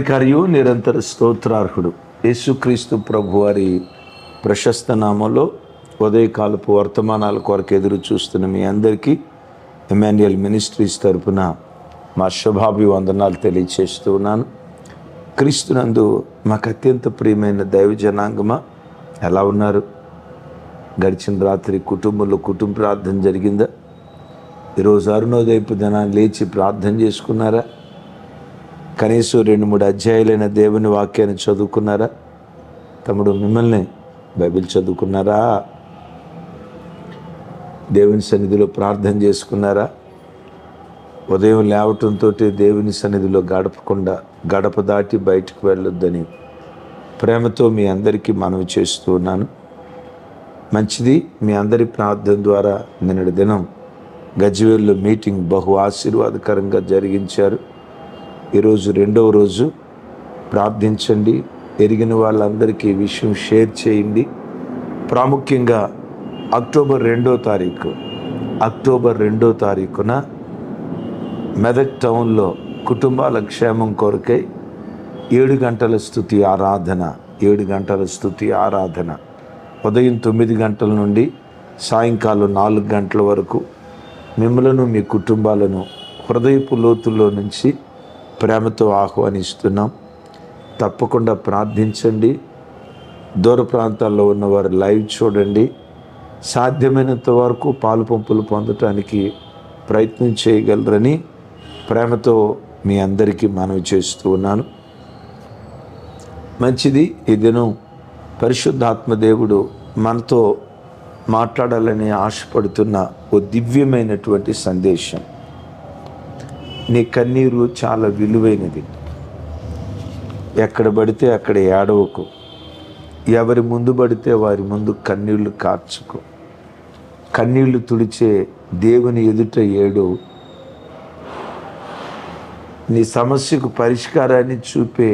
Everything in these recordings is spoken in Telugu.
కార్యు నిరంతర స్తోత్రార్హుడు యేసుక్రీస్తు ప్రభు వారి ప్రశస్త నామంలో ఉదయకాలపు వర్తమానాల కొరకు ఎదురు చూస్తున్న మీ అందరికీ ఎమాన్యుయల్ మినిస్ట్రీస్ తరపున మా శుభాభివందనాలు తెలియచేస్తూ ఉన్నాను. క్రీస్తునందు మాకు అత్యంత ప్రియమైన దైవ జనాంగమా, ఎలా ఉన్నారు? గడిచిన రాత్రి కుటుంబంలో కుటుంబ ప్రార్థన జరిగిందా? ఈరోజు అరుణోదయపు దినాన్ని లేచి ప్రార్థన చేసుకున్నారా? కనీసం 2-3 అధ్యాయులైన దేవుని వాక్యాన్ని చదువుకున్నారా? తమ్ముడు, మిమ్మల్ని బైబిల్ చదువుకున్నారా? దేవుని సన్నిధిలో ప్రార్థన చేసుకున్నారా? ఉదయం లేవటంతో దేవుని సన్నిధిలో గడప దాటి బయటకు వెళ్ళొద్దని ప్రేమతో మీ అందరికీ మనవి చేస్తూ ఉన్నాను. మంచిది. మీ అందరి ప్రార్థన ద్వారా నిన్నటి దినం గజ్వేల్లో మీటింగ్ బహు ఆశీర్వాదకరంగా జరిగించారు. ఈరోజు 2వ రోజు. ప్రార్థించండి. ఎరిగిన వాళ్ళందరికీ ఈ విషయం షేర్ చేయండి. ప్రాముఖ్యంగా అక్టోబర్ 2వ తారీఖున మెదక్ టౌన్లో కుటుంబాల క్షేమం కొరకై 7 గంటల స్తుతి ఆరాధన ఉదయం 9 గంటల నుండి సాయంకాలం 4 గంటల వరకు మిమ్మలను మీ కుటుంబాలను హృదయపు లోతుల్లో నుంచి ప్రేమతో ఆహ్వానిస్తున్నాం. తప్పకుండా ప్రార్థించండి. దూర ప్రాంతాల్లో ఉన్నవారు లైవ్ చూడండి. సాధ్యమైనంత వరకు పాలు పంపులు పొందటానికి ప్రయత్నం చేయగలరని ప్రేమతో మీ అందరికీ మనవి చేస్తూ ఉన్నాను. మంచిది. ఈ దినం పరిశుద్ధాత్మ దేవుడు మనతో మాట్లాడాలని ఆశపడుతున్న ఓ దివ్యమైనటువంటి సందేశం. నీ కన్నీరు చాలా విలువైనది. ఎక్కడ పడితే అక్కడ ఏడవకు. ఎవరి ముందు పడితే వారి ముందు కన్నీళ్లు కార్చుకో. కన్నీళ్లు తుడిచే దేవుని ఎదుట ఏడు. నీ సమస్యకు పరిష్కారాన్ని చూపే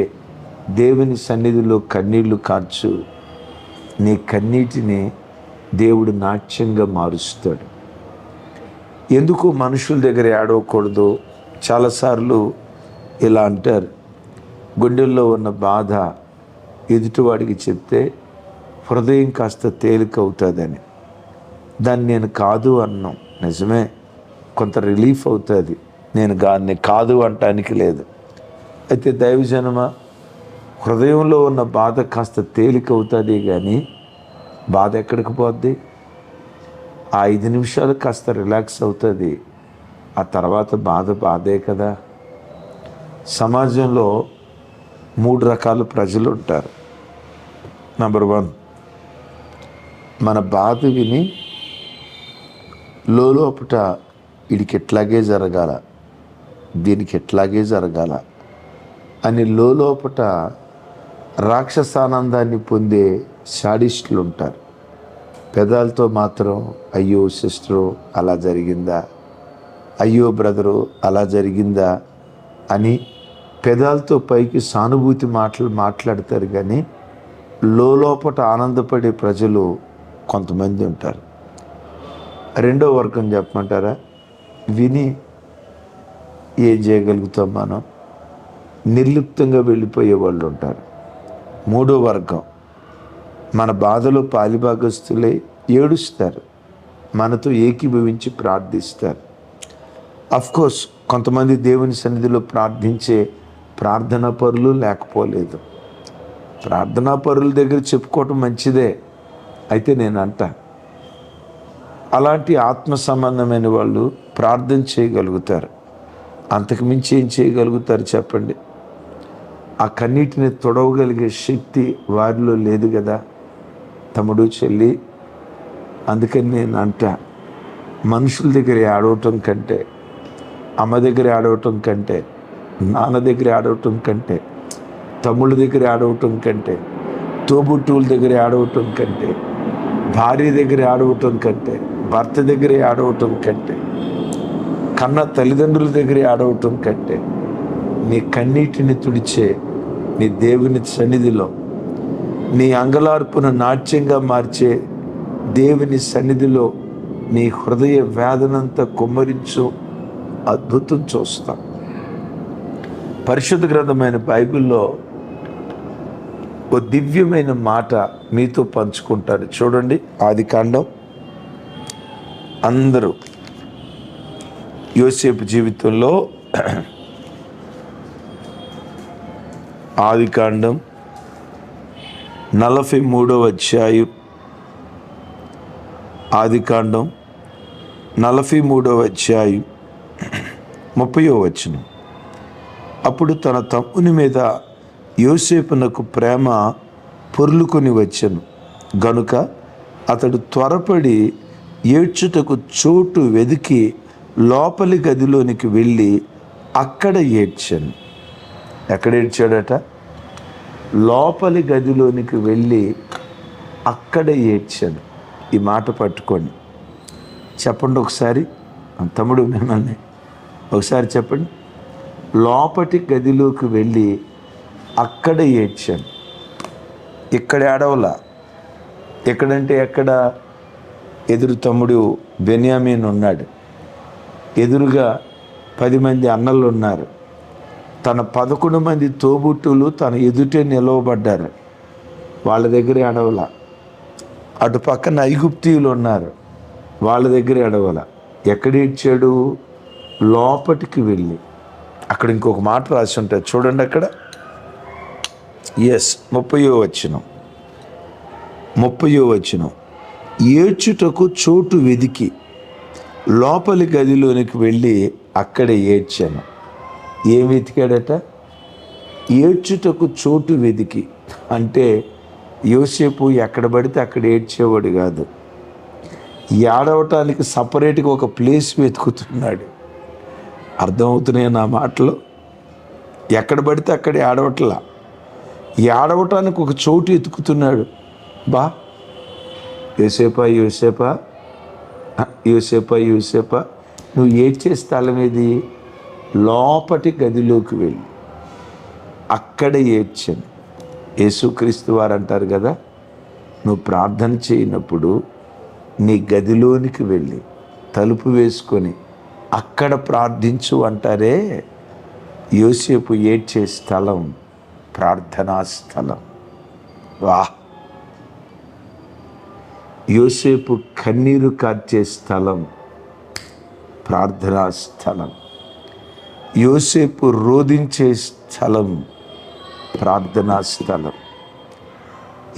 దేవుని సన్నిధిలో కన్నీళ్లు కార్చు. నీ కన్నీటిని దేవుడు నాట్యంగా మారుస్తాడు. ఎందుకు మనుషుల దగ్గర ఏడవకూడదు? చాలాసార్లు ఇలా అంటారు, గుండెల్లో ఉన్న బాధ ఎదుటివాడికి చెప్తే హృదయం కాస్త తేలిక అవుతుందని. దాన్ని నేను కాదు అన్నాం. నిజమే, కొంత రిలీఫ్ అవుతుంది. నేను దాన్ని కాదు అంటానికి లేదు. అయితే దైవజనమా, హృదయంలో ఉన్న బాధ కాస్త తేలిక అవుతుంది, కానీ బాధ ఎక్కడికి పోద్ది? ఆ 5 నిమిషాలు కాస్త రిలాక్స్ అవుతుంది. ఆ తర్వాత బాధే కదా. సమాజంలో 3 రకాల ప్రజలు ఉంటారు. నంబర్ 1, మన బాధ విని లోపట వీడికి ఎట్లాగే జరగాల, దీనికి ఎట్లాగే జరగాల అని లోపట రాక్షసానందాన్ని పొందే శాడిస్టులు ఉంటారు. పెదాలతో మాత్రం అయ్యో సిస్టరు అలా జరిగిందా, అయ్యో బ్రదరు అలా జరిగిందా అని పెదాలతో పైకి సానుభూతి మాట్లాడతారు, కానీ లోపట ఆనందపడే ప్రజలు కొంతమంది ఉంటారు. 2వ వర్గం చెప్పమంటారా? విని ఏం చేయగలుగుతాం మనం, నిర్లిప్తంగా వెళ్ళిపోయే వాళ్ళు ఉంటారు. 3వ వర్గం మన బాధలో పాలిభాగస్తులై ఏడుస్తారు, మనతో ఏకీభవించి ప్రార్థిస్తారు. అఫ్కోర్స్ కొంతమంది దేవుని సన్నిధిలో ప్రార్థించే ప్రార్థనా పరులు లేకపోలేదు. ప్రార్థనా పరుల దగ్గర చెప్పుకోవటం మంచిదే. అయితే నేను అలాంటి ఆత్మ సంబంధమైన వాళ్ళు ప్రార్థన చేయగలుగుతారు. అంతకు మించి ఏం చేయగలుగుతారు చెప్పండి? ఆ కన్నీటిని తొడవగలిగే శక్తి వారిలో లేదు కదా తమ్ముడు, చెల్లి. అందుకని నేను మనుషుల దగ్గర ఆడవటం కంటే, అమ్మ దగ్గర ఆడవటం కంటే, నాన్న దగ్గర ఆడవటం కంటే, తమ్ముళ్ళ దగ్గర ఆడవటం కంటే, తోబుట్టువుల దగ్గర ఆడవటం కంటే, భార్య దగ్గర ఆడవటం కంటే, భర్త దగ్గర ఆడవటం కంటే, కన్న తల్లిదండ్రుల దగ్గర ఆడవటం కంటే, నీ కన్నీటిని తుడిచే నీ దేవుని సన్నిధిలో, నీ అంగలార్పును నాట్యంగా మార్చే దేవుని సన్నిధిలో నీ హృదయ వేదనంతా కుమ్మరించు అద్భుతం చూస్తాం. పరిశుద్ధ గ్రంథమైన బైబిల్లో ఓ దివ్యమైన మాట మీతో పంచుకుంటారు. చూడండి, ఆదికాండం. అందరూ యోసేపు జీవితంలో ఆదికాండం 43వ అధ్యాయం, ఆదికాండం 43వ అధ్యాయం 30వ వచనం. అప్పుడు తన తమ్ముని మీద యోసేపునకు ప్రేమ పొర్లుకొని వచ్చెను గనుక అతడు త్వరపడి ఏడ్చుటకు చోటు వెదికి లోపలి గదిలోనికి వెళ్ళి అక్కడ ఏడ్చాను. ఎక్కడ ఏడ్చాడట? లోపలి గదిలోనికి వెళ్ళి అక్కడ ఏడ్చాను. ఈ మాట పట్టుకోండి, చెప్పండి ఒకసారి. తమ్ముడు మిమ్మల్ని ఒకసారి చెప్పండి. లోపటి గదిలోకి వెళ్ళి అక్కడ ఏడ్చాను. ఇక్కడ ఏడవలా. ఎక్కడంటే ఎక్కడ? ఎదురు తమ్ముడు బెన్యామీన్ ఉన్నాడు, ఎదురుగా 10 మంది అన్నలు ఉన్నారు, తన 11 మంది తోబుట్టులు తన ఎదుటే నిలవబడ్డారు. వాళ్ళ దగ్గర ఏడవలా. అటు పక్కన ఐగుప్తీయులు ఉన్నారు, వాళ్ళ దగ్గర ఏడవల. ఎక్కడ ఏడ్చాడు? లోపటికి వెళ్ళి. అక్కడ ఇంకొక మాట రాసి ఉంటుంది, చూడండి అక్కడ. 30వ వచనం. ఏడ్చుటకు చోటు వెదికి లోపలి గదిలోనికి వెళ్ళి అక్కడ ఏడ్చాను. ఏం వెతికాడట? ఏడ్చుటకు చోటు వెదికి. అంటే యోసేపు ఎక్కడ పడితే అక్కడ ఏడ్చేవాడు కాదు, ఏడవటానికి సపరేట్గా ఒక ప్లేస్ వెతుకుతున్నాడు. అర్థమవుతున్నాయి నా మాటలు? ఎక్కడ పడితే అక్కడ ఏడవట్లా, ఏడవటానికి ఒక చోటు వెతుకుతున్నాడు. బా యోసేపా యోసేపా యోసేపా యోసేపా, నువ్వు ఏడ్చే స్థలం ఏది? లోపటి గదిలోకి వెళ్ళి అక్కడ ఏడ్చాను. యేసుక్రీస్తు వారు అంటారు కదా, నువ్వు ప్రార్థన చేయనప్పుడు నీ గదిలోనికి వెళ్ళి తలుపు వేసుకొని అక్కడ ప్రార్థించు అంటారే. యోసేపు ఏడ్చే స్థలం ప్రార్థనా స్థలం. వాహ్! యోసేపు కన్నీరు కార్చే స్థలం ప్రార్థనా స్థలం. యోసేపు రోదించే స్థలం ప్రార్థనా స్థలం.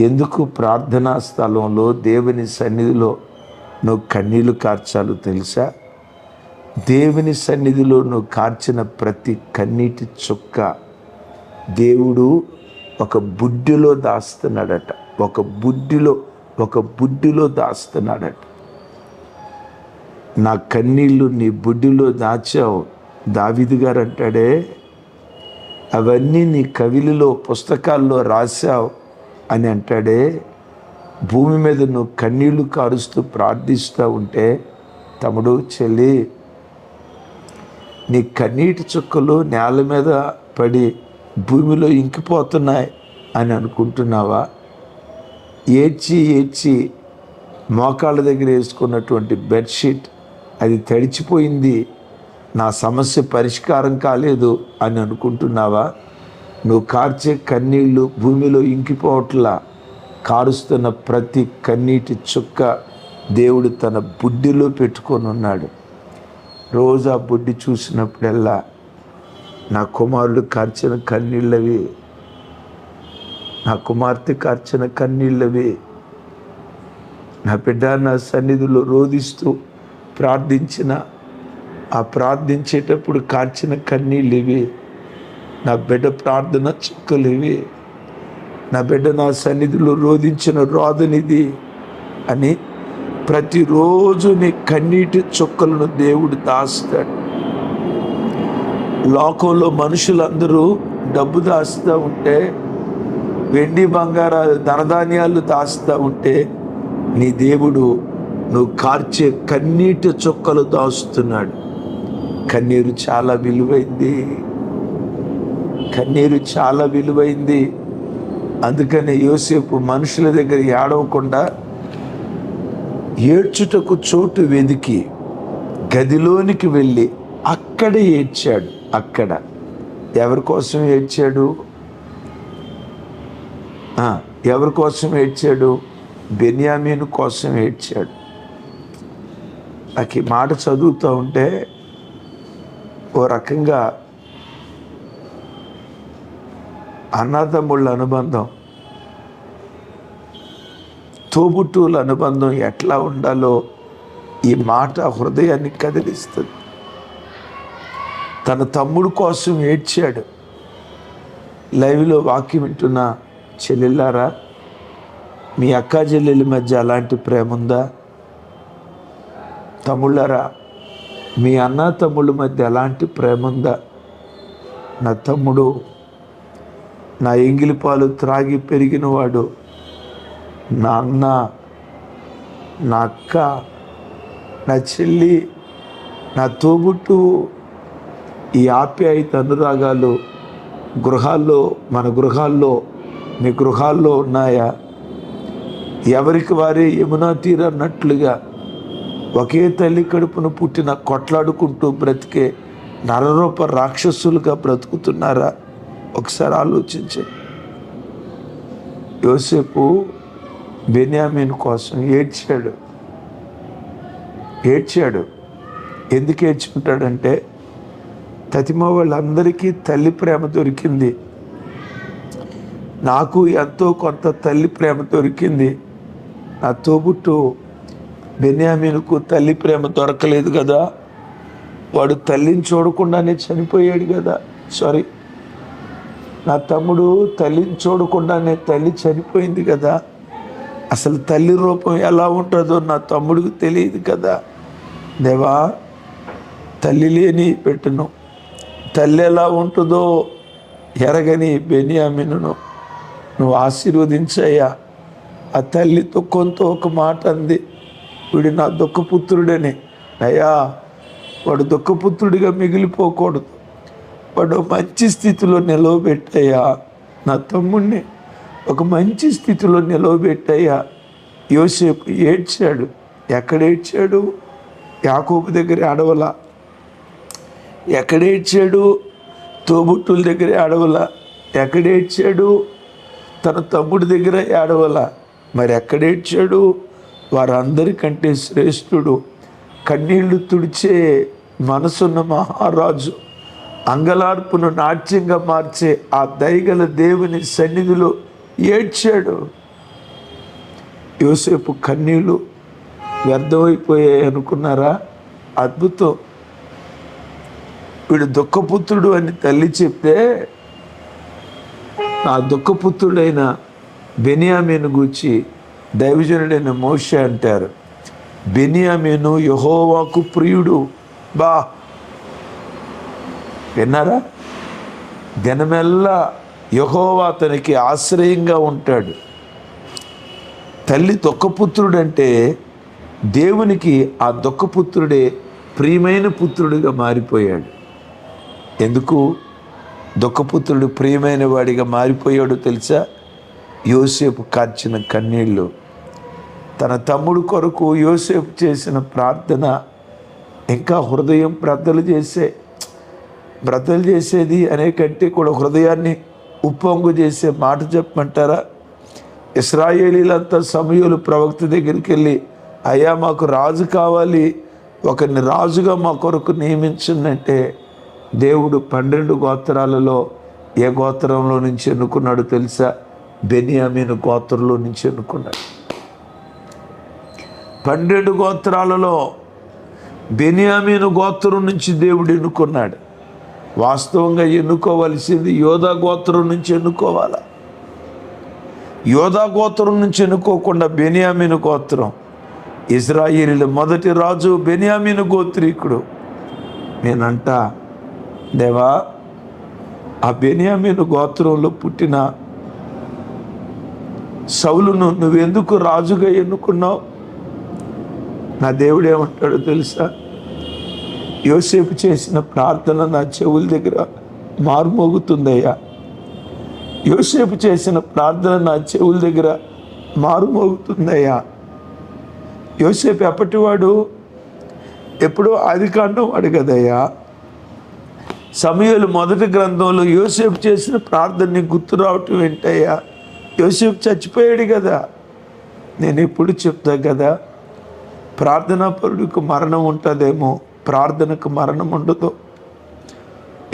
ఎందుకు ప్రార్థనా స్థలంలో దేవుని సన్నిధిలో నువ్వు కన్నీళ్లు కార్చాలో తెలుసా? దేవుని సన్నిధిలో నువ్వు కార్చిన ప్రతి కన్నీటి చుక్క దేవుడు ఒక బుడ్డిలో దాస్తున్నాడట. ఒక బుడ్డిలో దాస్తున్నాడట. నా కన్నీళ్ళు నీ బుడ్డిలో దాచావు. దావీదు గారు అంటాడే, అవన్నీ నీ కవిలిలో పుస్తకాల్లో రాశావు అని అంటాడే. భూమి మీద నువ్వు కన్నీళ్లు కారుస్తూ ప్రార్థిస్తూ ఉంటే, తమ్ముడు చెల్లి, నీ కన్నీటి చుక్కలు నేల మీద పడి భూమిలో ఇంకిపోతున్నాయి అని అనుకుంటున్నావా? ఏడ్చి మోకాళ్ళ దగ్గర వేసుకున్నటువంటి బెడ్షీట్ అది తడిచిపోయింది, నా సమస్య పరిష్కారం కాలేదు అని అనుకుంటున్నావా? నువ్వు కార్చే కన్నీళ్ళు భూమిలో ఇంకిపోవట్లా. కారుస్తున్న ప్రతి కన్నీటి చుక్క దేవుడు తన బుడ్డిలో పెట్టుకొని ఉన్నాడు. రోజు ఆ బుడ్డి చూసినప్పుడల్లా నా కుమారుడు కార్చిన కన్నీళ్ళవి, నా కుమార్తె కార్చిన కన్నీళ్ళవి, నా బిడ్డ నా సన్నిధిలో రోదిస్తూ ప్రార్థించేటప్పుడు కార్చిన కన్నీళ్ళు ఇవి, నా బిడ్డ ప్రార్థన చుక్కలు ఇవి, నా బిడ్డ నా సన్నిధిలో రోదించిన రోదనిది అని ప్రతిరోజు నీ కన్నీటి చుక్కలను దేవుడు దాస్తాడు. లోకంలో మనుషులందరూ డబ్బు దాస్తూ ఉంటే, వెండి బంగారాలు ధనధాన్యాలు దాస్తూ ఉంటే, నీ దేవుడు నువ్వు కార్చే కన్నీటి చుక్కలు దాస్తున్నాడు. కన్నీరు చాలా విలువైంది. అందుకని యోసేపు మనుషుల దగ్గర ఏడవకుండా ఏడ్చుటకు చోటు వెదికి గదిలోనికి వెళ్ళి అక్కడ ఏడ్చాడు. అక్కడ ఎవరి కోసం ఏడ్చాడు? ఎవరి కోసం ఏడ్చాడు? బెన్యామీను కోసం ఏడ్చాడు. నాకు ఈ మాట చదువుతూ ఉంటే ఓ రకంగా అన్నదమ్ముళ్ళ అనుబంధం, తోబుట్టువుల అనుబంధం ఎట్లా ఉండాలో ఈ మాట హృదయాన్ని కదిలిస్తుంది. తన తమ్ముడు కోసం ఏడ్చాడు. లైవ్లో వాక్యం వింటున్న చెల్లెళ్ళారా, మీ అక్కా చెల్లెళ్ళ మధ్య అలాంటి ప్రేమ ఉందా? తమ్ముళ్ళారా, మీ అన్న తమ్ముళ్ళ మధ్య అలాంటి ప్రేమ ఉందా? నా తమ్ముడు, నా ఎంగిలి పాలు త్రాగి పెరిగినవాడు, నా అన్న, నా అక్క, నా చెల్లి, నా తోబుట్టు, ఈ ఆప్యాయత అనురాగాలు గృహాల్లో, మన గృహాల్లో, మీ గృహాల్లో ఉన్నాయా? ఎవరికి వారే యమునా తీరన్నట్లుగా ఒకే తల్లి కడుపును పుట్టిన కొట్లాడుకుంటూ బ్రతికే నరరూప రాక్షసులుగా బ్రతుకుతున్నారా? ఒకసారి ఆలోచించండి. యోసేపు బెన్యామీను కోసం ఏడ్చాడు. ఎందుకు ఏడ్చుకుంటాడంటే, తతిమ వాళ్ళందరికీ తల్లి ప్రేమ దొరికింది, నాకు ఎంతో కొంత తల్లి ప్రేమ దొరికింది. నా తోబుట్టు బెన్యామీనుకు తల్లి ప్రేమ దొరకలేదు కదా, వాడు తల్లిని చూడకుండానే చనిపోయాడు కదా. నా తమ్ముడు తల్లిని చూడకుండానే తల్లి చనిపోయింది కదా. అసలు తల్లి రూపం ఎలా ఉంటుందో నా తమ్ముడికి తెలియదు కదా. దేవా, తల్లి లేని పెట్టును, తల్లి ఎలా ఉంటుందో ఎరగని బెన్యామీనును నువ్వు ఆశీర్వదించయ్యా. ఆ తల్లి దుఃఖంతో ఒక మాట అంది, వీడు నా దుఃఖపుత్రుడని. అయ్యా, వాడు దుఃఖపుత్రుడిగా మిగిలిపోకూడదు, వాడు మంచి స్థితిలో నిలవబెట్టయ్యా. నా తమ్ముడిని ఒక మంచి స్థితిలో నిలవబెట్టయ్యా. యోసేపు ఏడ్చాడు. ఎక్కడ ఏడ్చాడు? యాకోబు దగ్గర అడవల. ఎక్కడ ఏడ్చాడు? తోబుట్టుల దగ్గర అడవల. ఎక్కడ ఏడ్చాడు? తన తమ్ముడి దగ్గర ఏడవల. మరి ఎక్కడ ఏడ్చాడు? వారందరికంటే శ్రేష్ఠుడు, కన్నీళ్లు తుడిచే మనసున్న మహారాజు, అంగలార్పును నాట్యంగా మార్చే ఆ దయగల దేవుని సన్నిధిలో ఏడ్చాడు. యోసేపు కన్నీళ్ళు వ్యర్థమైపోయాయి అనుకున్నారా? అద్భుతం. వీడు దుఃఖపుత్రుడు అని తల్లి చెప్తే, ఆ దుఃఖపుత్రుడైన బెన్యామీను గూర్చి దైవజనుడైన మోషే అంటారు, బెన్యామీను యెహోవాకు ప్రియుడు. విన్నారా? దినమెల్లా యెహోవా అతనికి ఆశ్రయంగా ఉంటాడు. తల్లి దుఃఖపుత్రుడంటే దేవునికి ఆ దుఃఖపుత్రుడే ప్రియమైన పుత్రుడిగా మారిపోయాడు. ఎందుకు దుఃఖపుత్రుడు ప్రియమైన వాడిగా మారిపోయాడో తెలుసా? యోసేపు కార్చిన కన్నీళ్ళు. తన తమ్ముడు కొరకు యోసేపు చేసిన ప్రార్థన ఇంకా హృదయం బ్రద్దలు చేసేది అనే కంటే కూడా హృదయాన్ని ఉప్పొంగు చేసే మాట చెప్పమంటారా? ఇశ్రాయేలీలంతా సమూయేలు ప్రవక్త దగ్గరికి వెళ్ళి, అయ్యా మాకు రాజు కావాలి, ఒకరిని రాజుగా మా కొరకు నియమించిందంటే దేవుడు 12 గోత్రాలలో ఏ గోత్రంలో నుంచి ఎన్నుకున్నాడు తెలుసా? బెన్యామీను గోత్రంలో నుంచి ఎన్నుకున్నాడు. 12 గోత్రాలలో బెన్యామీను గోత్రం నుంచి దేవుడు ఎన్నుకున్నాడు. వాస్తవంగా ఎన్నుకోవలసింది యోధా గోత్రం నుంచి ఎన్నుకోవాలా. యోధా గోత్రం నుంచి ఎన్నుకోకుండా బెన్యామీను గోత్రం. ఇశ్రాయేలీల మొదటి రాజు బెన్యామీను గోత్రీకుడు. నేనంట, దేవా, ఆ బెన్యామీను గోత్రంలో పుట్టిన సౌలును నువ్వెందుకు రాజుగా ఎన్నుకున్నావు? నా దేవుడు ఏమంటాడో తెలుసా? యోసేపు చేసిన ప్రార్థన నా చెవుల దగ్గర మారుమోగుతుందయ్యా. యోసేపు చేసిన ప్రార్థన నా చెవుల దగ్గర మారుమోగుతుందయ్యా. యోసేపు ఎప్పటివాడు? ఎప్పుడో ఆదికాండం వాడు కదయ్యా. సమూయేలు మొదటి గ్రంథంలో యోసేపు చేసిన ప్రార్థనని గుర్తు రావటం ఏంటయ్యా? యోసేపు చచ్చిపోయాడు కదా. నేను ఎప్పుడు చెప్తా కదా, ప్రార్థనా పరుడికి మరణం ఉంటుందేమో, ప్రార్థనకు మరణం ఉండదు.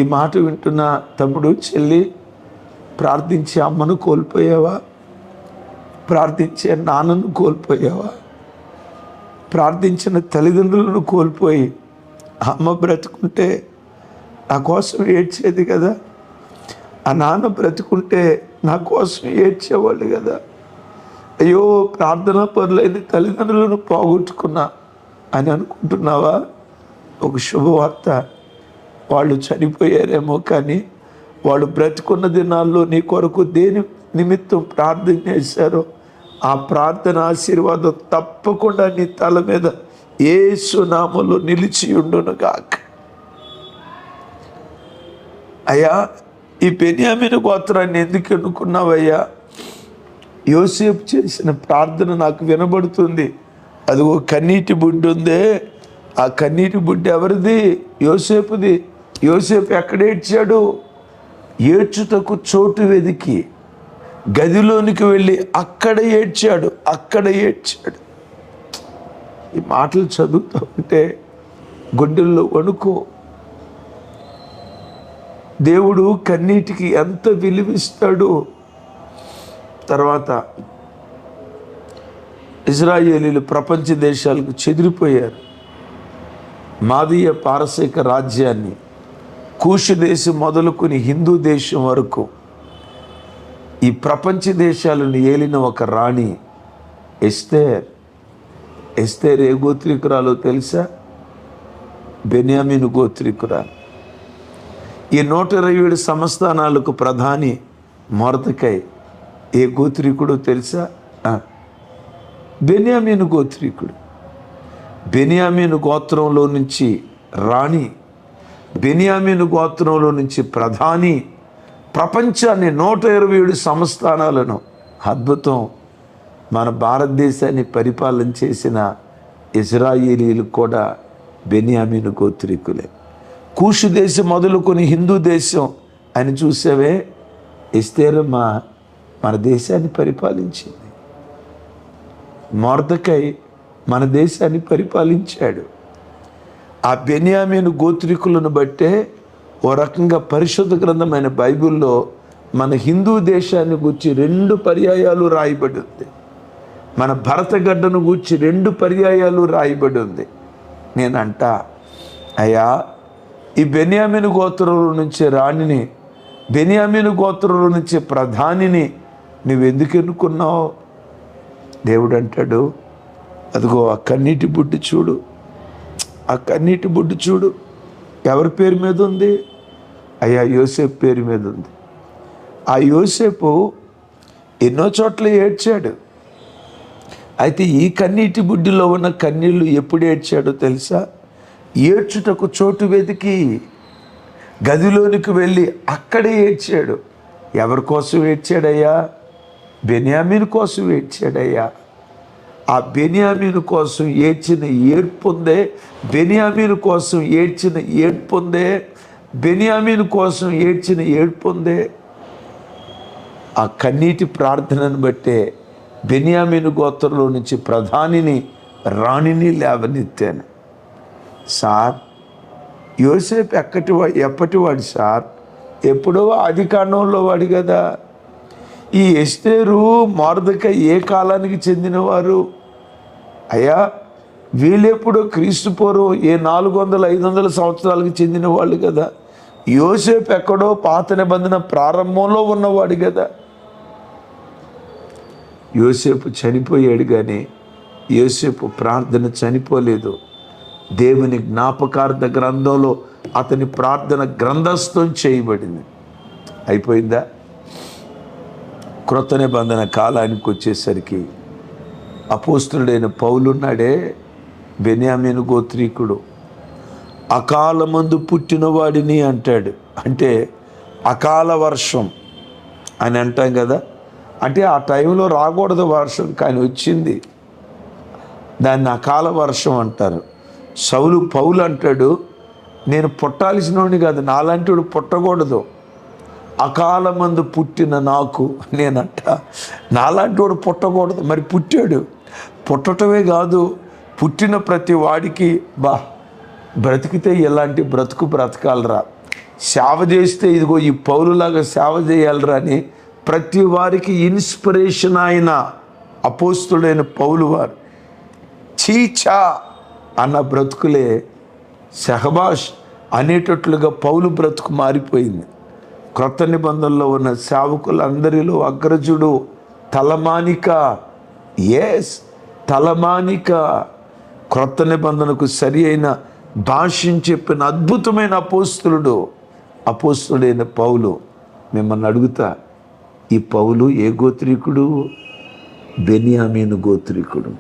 ఈ మాట వింటున్న తమ్ముడు, చెల్లి, ప్రార్థించే అమ్మను కోల్పోయావా? ప్రార్థించే నాన్నను కోల్పోయావా? ప్రార్థించిన తల్లిదండ్రులను కోల్పోయి, అమ్మ బ్రతుకుంటే నా కోసం ఏడ్చేది కదా, ఆ నాన్న బ్రతుకుంటే నా కోసం ఏడ్చేవాళ్ళు కదా. అయ్యో, ప్రార్థనా పరులైన తల్లిదండ్రులను పోగొట్టుకున్నా అని అనుకుంటున్నావా? ఒక శుభవార్త, వాళ్ళు చనిపోయారేమో, కానీ వాళ్ళు బ్రతుకున్న దినాల్లో నీ కొరకు దేని నిమిత్తం ప్రార్థన చేశారో ఆ ప్రార్థన ఆశీర్వాదం తప్పకుండా నీ తల మీద యేసు నామములో నిలిచి ఉండును గాక. అయ్యా, ఈ బెన్యామీను గోత్రాన్ని ఎందుకు ఎన్నుకున్నావయ్యా? యోసేపు చేసిన ప్రార్థన నాకు వినబడుతుంది. అదిగో కన్నీటి బుడ్డి ఉందే, ఆ కన్నీటి బుడ్డి ఎవరిది? యోసేపుది. యోసేపు ఎక్కడ ఏడ్చాడు? ఏడ్చుటకు చోటు వెదికి గదిలోనికి వెళ్ళి అక్కడ ఏడ్చాడు. ఈ మాటలు చదువుతూ ఉంటే గుండెల్లో వణుకు. దేవుడు కన్నీటికి ఎంత విలువిస్తాడు. తర్వాత ఇజ్రాయేలీలు ప్రపంచ దేశాలకు చెదిరిపోయారు. మాదీయ పారసీక రాజ్యాన్ని, కూషు దేశం మొదలుకొని హిందూ దేశం వరకు ఈ ప్రపంచ దేశాలను ఏలిన ఒక రాణి ఎస్తేర్. ఎస్తేర్ ఏ గోత్రికురాలో తెలుసా? బెన్యామీను గోత్రికురాలు. ఈ 127 సంస్థానాలకు ప్రధాని మొర్దెకై ఏ గోత్రికుడో తెలుసా? బెన్యామీను గోత్రికుడు. బెన్యామీను గోత్రంలో నుంచి రాణి, బెన్యామీను గోత్రంలో నుంచి ప్రధాని, ప్రపంచాన్ని 127 సంస్థానాలను, అద్భుతం, మన భారతదేశాన్ని పరిపాలన చేసిన ఇజ్రాయేలీలు కూడా బెన్యామీను గోత్రికులే. కూషు దేశం మొదలుకొని హిందూ దేశం అని చూసావే, ఎస్తేరమ్మ మన దేశాన్ని పరిపాలించింది. మొర్దెకై మన దేశాన్ని పరిపాలించాడు. ఆ బెన్యామీను గోత్రికులను బట్టే ఓ రకంగా పరిశుద్ధ గ్రంథమైన బైబిల్లో మన హిందూ దేశాన్ని గూర్చి 2 పర్యాయాలు రాయబడి ఉంది. మన భరతగడ్డను గూర్చి 2 పర్యాయాలు రాయబడి ఉంది. నేనంట, అయ్యా, ఈ బెన్యామీను గోత్రంలో నుంచి రాణిని, బెన్యామీను గోత్రంలో నుంచి ప్రధానిని నువ్వెందుకు ఎన్నుకున్నావు? దేవుడు అంటాడు, అదిగో ఆ కన్నీటి బుడ్డి చూడు, ఆ కన్నీటి బుడ్డి చూడు. ఎవరి పేరు మీద ఉంది? అయ్యా, యోసేపు పేరు మీద ఉంది. ఆ యోసేపు ఎన్నో చోట్ల ఏడ్చాడు. అయితే ఈ కన్నీటి బుడ్డిలో ఉన్న కన్నీళ్ళు ఎప్పుడు ఏడ్చాడో తెలుసా? ఏడ్చుటకు చోటు వెతికి గదిలోనికి వెళ్ళి అక్కడే ఏడ్చాడు. ఎవరి కోసం ఏడ్చాడయ్యా? బెన్యామీను కోసం ఏడ్చాడయ్యా. ఆ బెన్యామీను కోసం ఏడ్చిన ఏడ్పుందే, బెన్యామీను కోసం ఏడ్చిన ఏడ్పుందే, బెన్యామీను కోసం ఏడ్చిన ఏడ్పుందే. ఆ కన్నీటి ప్రార్థనను బట్టే బెన్యామీను గోత్రంలో నుంచి ప్రధానిని, రాణిని లేవనెత్తాను. సార్, యోసేపు ఎప్పటివాడు సార్? ఎప్పుడో ఆది కాండంలో వాడు కదా. ఈ ఎస్తేరు, మొర్దెకై ఏ కాలానికి చెందినవారు? అయ్యా, వీళ్ళెప్పుడో క్రీస్తు పూర్వం ఏ 400-500 సంవత్సరాలకు చెందిన వాళ్ళు కదా. యోసేపు ఎక్కడో పాత నిబంధన ప్రారంభంలో ఉన్నవాడు కదా. యోసేపు చనిపోయాడు, కానీ యోసేపు ప్రార్థన చనిపోలేదు. దేవుని జ్ఞాపకార్థ గ్రంథంలో అతని ప్రార్థన గ్రంథస్థం చేయబడింది. అయిపోయిందా? క్రొత్త నిబంధన కాలానికి వచ్చేసరికి అపోస్తులుడైన పౌలున్నాడే, బెన్యామీను గోత్రీకుడు. అకాలమందు పుట్టినవాడిని అంటాడు. అంటే అకాల వర్షం అని అంటాం కదా. అంటే ఆ టైంలో రాకూడదు వర్షం, కానీ వచ్చింది. దాన్ని అకాల వర్షం అంటారు. పౌలు అంటాడు, నేను పుట్టాల్సినోడిని కాదు, నాలాంటి వాడు పుట్టకూడదు. అకాలమందు పుట్టిన నాకు నేనంట, నాలాంటి వాడు పుట్టకూడదు. మరి పుట్టాడు. పుట్టటమే కాదు, పుట్టిన ప్రతి వాడికి బ్రతికితే ఎలాంటి బ్రతుకు బ్రతకాలరా, సేవ చేస్తే ఇదిగో ఈ పౌలులాగా సేవ చేయాలరా అని ప్రతి వారికి ఇన్స్పిరేషన్ అయిన అపోస్తుడైన పౌలు వారు చీచా అన్న బ్రతుకులే షహబాష్ అనేటట్లుగా పౌలు బ్రతుకు మారిపోయింది. క్రొత్త నిబంధనలో ఉన్న సేవకులందరిలో అగ్రజుడు, తలమానిక. తలమానిక. క్రొత్త నిబంధనకు సరి అయిన భాష్యం చెప్పిన అద్భుతమైన అపోస్తుడైన పౌలు. మిమ్మల్ని అడుగుతా, ఈ పౌలు ఏ గోత్రీకుడు? బెన్యామీను గోత్రీకుడు.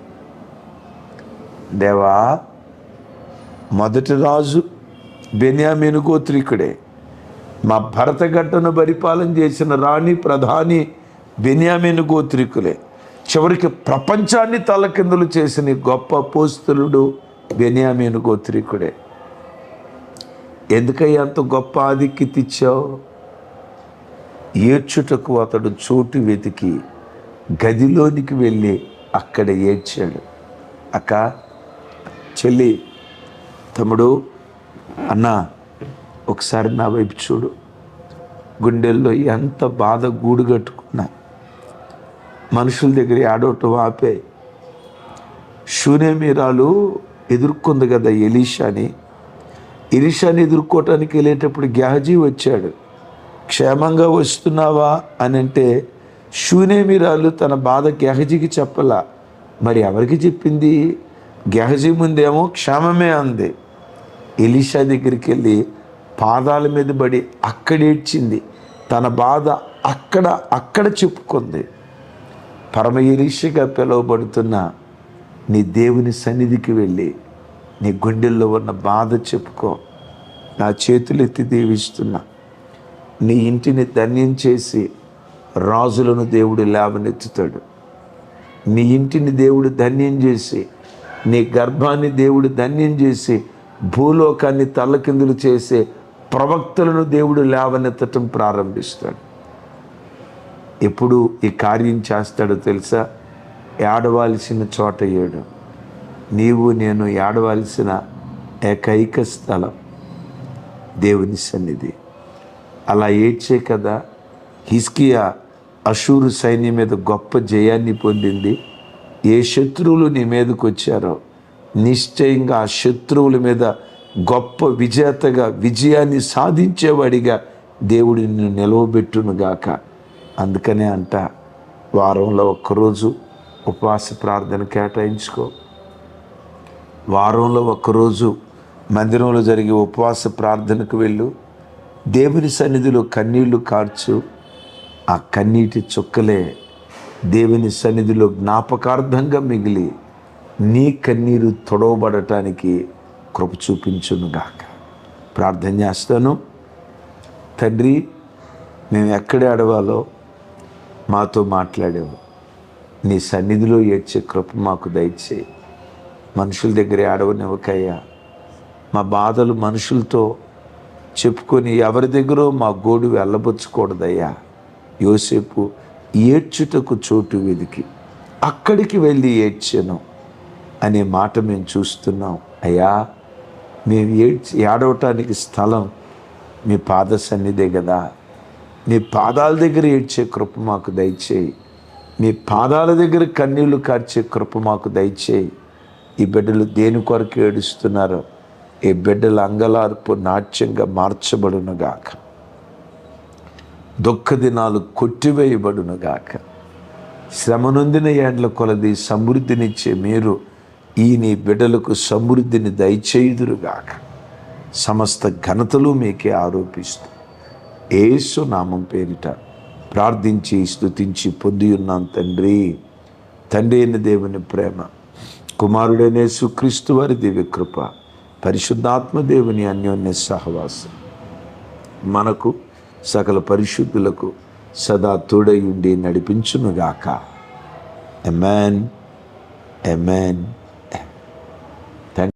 దేవా, మొదటి రాజు బెన్యామీను గోత్రీకుడే. మా భరతగడ్డను పరిపాలన చేసిన రాణి, ప్రధాని బెన్యామీను గోత్రీకులే. చివరికి ప్రపంచాన్ని తలకిందులు చేసిన గొప్ప అపోస్తలుడు బెన్యామీను గోత్రీకుడే. ఎందుకయ్యా అంత గొప్ప ఆధిక్యత ఇచ్చావు? ఏడ్చుటకు అతడు చోటు వెతికి గదిలోనికి వెళ్ళి అక్కడ ఏడ్చాడు. అక్క, చెల్లి, తమ్ముడు, అన్నా, ఒకసారి నా వైపు చూడు. గుండెల్లో ఎంత బాధ గూడు కట్టుకున్నా. మనుషుల దగ్గర ఆడవటం ఆపే. షూనేమీరాలు ఎదుర్కొంది కదా ఎలీషాని ఎదుర్కోవటానికి వెళ్ళేటప్పుడు గెహజీ వచ్చాడు. క్షేమంగా వస్తున్నావా అని అంటే షూనేమీరాలు తన బాధ గెహజీకి చెప్పలా. మరి ఎవరికి చెప్పింది? గెహజీ ముందేమో క్షేమమే అంది. ఎలీషా దగ్గరికి వెళ్ళి పాదాల మీద పడి అక్కడేడ్చింది. తన బాధ అక్కడ చెప్పుకుంది. పరమ ఎలీషాగా పిలువబడుతున్న నీ దేవుని సన్నిధికి వెళ్ళి నీ గుండెల్లో ఉన్న బాధ చెప్పుకో. నా చేతులెత్తి దీవిస్తున్నా. నీ ఇంటిని ధన్యం చేసి రాజులను దేవుడు లేవనెత్తుతాడు. నీ ఇంటిని దేవుడు ధన్యం చేసి, నీ గర్భాన్ని దేవుడు ధన్యం చేసి, భూలోకాన్ని తల్లకిందులు చేసే ప్రవక్తలను దేవుడు లేవనెత్తటం ప్రారంభిస్తాడు. ఎప్పుడు ఈ కార్యం చేస్తాడో తెలుసా? ఏడవాల్సిన చోట ఏడు. నీవు నేను ఏడవాల్సిన ఏకైక స్థలం దేవుని సన్నిధి. అలా ఏడ్చే కదా హిజ్కియా అషూరు సైన్యం మీద గొప్ప జయాన్ని పొందింది. ఏ శత్రువులు నీ మీదకి వచ్చారో నిశ్చయంగా ఆ శత్రువుల మీద గొప్ప విజేతగా, విజయాన్ని సాధించేవాడిగా దేవుడు నిన్ను నిలవబెట్టునుగాక. అందుకనే అంట, వారంలో ఒక్కరోజు ఉపవాస ప్రార్థన కేటాయించుకో. వారంలో ఒక్కరోజు మందిరంలో జరిగే ఉపవాస ప్రార్థనకు వెళ్ళు. దేవుని సన్నిధిలో కన్నీళ్లు కార్చు. ఆ కన్నీటి చుక్కలే దేవుని సన్నిధిలో జ్ఞాపకార్థంగా మిగిలి నీ కన్నీరు తొడవబడటానికి కృప చూపించునుగాక. ప్రార్థన చేస్తాను. తండ్రి, మేము ఎక్కడ అడవాలో మాతో మాట్లాడావు. నీ సన్నిధిలో ఏడ్చే కృప మాకు దయచేయి. మనుషుల దగ్గర ఆడవనివ్వకయ్యా. మా బాధలు మనుషులతో చెప్పుకొని ఎవరి దగ్గర మా గోడు వెళ్ళబుచ్చకూడదయ్యా. యోసేపు ఏడ్చుటకు చోటు వెదికి అక్కడికి వెళ్ళి ఏడ్చాను అనే మాట మేము చూస్తున్నాం. అయ్యా, మేము ఏడవటానికి స్థలం మీ పాద సన్నిధే కదా. మీ పాదాల దగ్గర ఏడ్చే కృప మాకు దయచేయి. మీ పాదాల దగ్గర కన్నీళ్లు కార్చే కృప మాకు దయచేయి. ఈ బిడ్డలు దేని కొరకు ఏడుస్తున్నారో ఈ బిడ్డల అంగలార్పు నాట్యంగా మార్చబడునుగాక. దుఃఖ దినాలు కొట్టివేయబడునుగాక. శ్రమ నొందిన ఏండ్ల కొలది సమృద్ధినిచ్చే మీరు ఈ నీ బిడ్డలకు సమృద్ధిని దయచేయుదురుగాక. సమస్త ఘనతలు మీకే ఆరోపిస్తూ యేసు నామం పేరిట ప్రార్థించి స్తుతించి పొంది ఉన్నాం తండ్రి. తండ్రి అయిన దేవుని ప్రేమ, కుమారుడైన యేసుక్రీస్తు వారి దివ్య కృప, పరిశుద్ధాత్మ దేవుని అన్యోన్య సహవాసం మనకు సకల పరిశుద్ధులకు సదా తోడై ఉండి నడిపించునుగాక. ఆమేన్, ఆమేన్.